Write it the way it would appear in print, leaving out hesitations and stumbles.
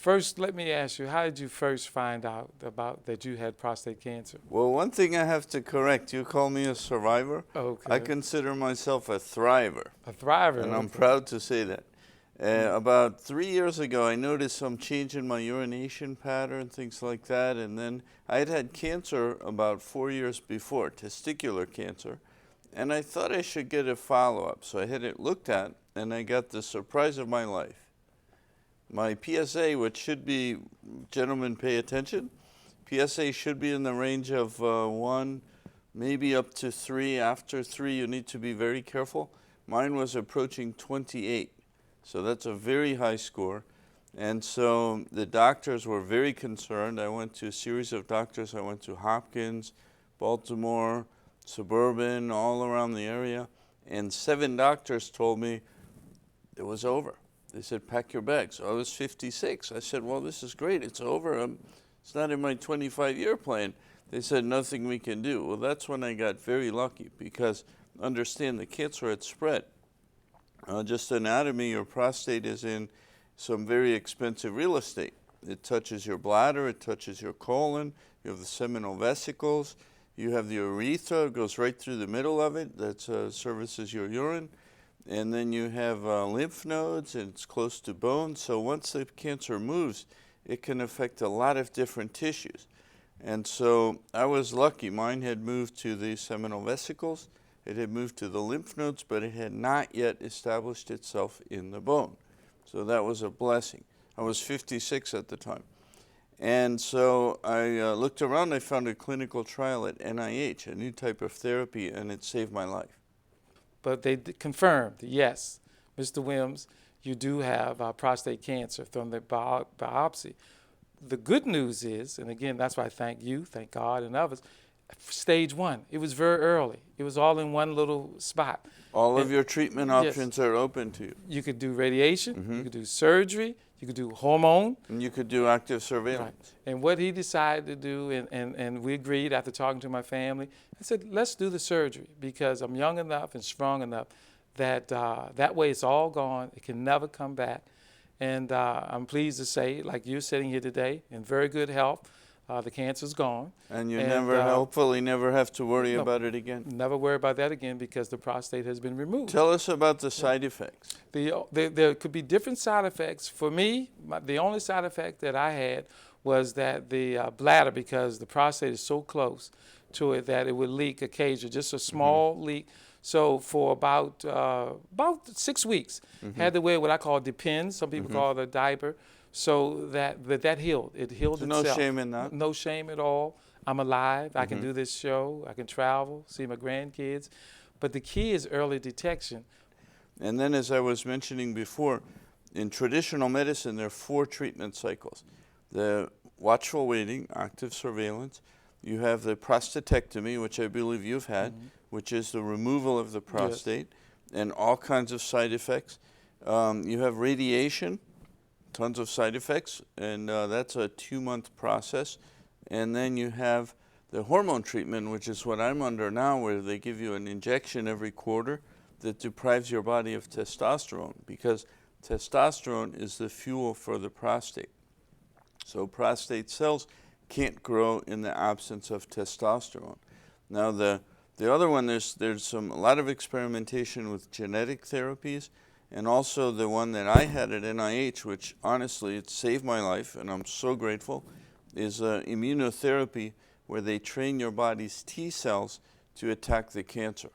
First, let me ask you, how did you first find out about that you had prostate cancer? Well, one thing I have to correct, you call me a survivor. I Okay. consider myself a thriver, A thriver. and I'm Okay. proud to say that. About 3 years ago, I noticed some change in my urination pattern, things like that, and then I had had cancer about 4 years before, testicular cancer, and I thought I should get a follow-up. So I had it looked at, and I got the surprise of my life. My PSA, which should be, gentlemen pay attention, PSA should be in the range of 1, maybe up to 3. After 3, you need to be very careful. Mine was approaching 28. So that's a very high score. And so the doctors were very concerned. I went to a series of doctors. I went to Hopkins, Baltimore, Suburban, all around the area. And 7 doctors told me it was over. They said, pack your bags. So I was 56. I said, well, this is great. It's over. It's not in my 25-year plan. They said, nothing we can do. Well, that's when I got very lucky because, understand, the cancer had spread. Just anatomy, your prostate is in some very expensive real estate. It touches your bladder. It touches your colon. You have the seminal vesicles. You have the urethra. It goes right through the middle of it. That services your urine. And then you have lymph nodes, and it's close to bone. So once the cancer moves, it can affect a lot of different tissues. And so I was lucky. Mine had moved to the seminal vesicles. It had moved to the lymph nodes, but it had not yet established itself in the bone. So that was a blessing. I was 56 at the time. And so I looked around. I found a clinical trial at NIH, a new type of therapy, and it saved my life. But they confirmed, yes, Mr. Wims, you do have prostate cancer from the biopsy. The good news is, and again, that's why I thank you, thank God and others, stage 1, it was very early. It was all in one little spot. All of your treatment options are open to you. You could do radiation, you could do surgery, you could do hormone. And you could do active surveillance. Right. And what he decided to do, and we agreed after talking to my family, I said, let's do the surgery because I'm young enough and strong enough that that way it's all gone. It can never come back. And I'm pleased to say, like you're sitting here today, in very good health. The cancer's gone. And you hopefully never have to worry about it again. Never worry about that again because the prostate has been removed. Tell us about the side effects. There could be different side effects. For me, the only side effect that I had was that the bladder, because the prostate is so close to it that it would leak occasionally, just a small leak. So for about 6 weeks, had to wear what I call Depends. Some people call it a diaper. So that healed. It healed itself. No shame in that. No shame at all. I'm alive. I can do this show. I can travel, see my grandkids. But the key is early detection. And then, as I was mentioning before, in traditional medicine, there are 4 treatment cycles. The watchful waiting, active surveillance. You have the prostatectomy, which I believe you've had, which is the removal of the prostate, and all kinds of side effects. You have radiation. Tons of side effects, and that's a 2-month process. And then you have the hormone treatment, which is what I'm under now, where they give you an injection every quarter that deprives your body of testosterone, because testosterone is the fuel for the prostate. So prostate cells can't grow in the absence of testosterone. Now the other one, there's a lot of experimentation with genetic therapies. And also the one that I had at NIH, which honestly, it saved my life, and I'm so grateful, is immunotherapy, where they train your body's T cells to attack the cancer.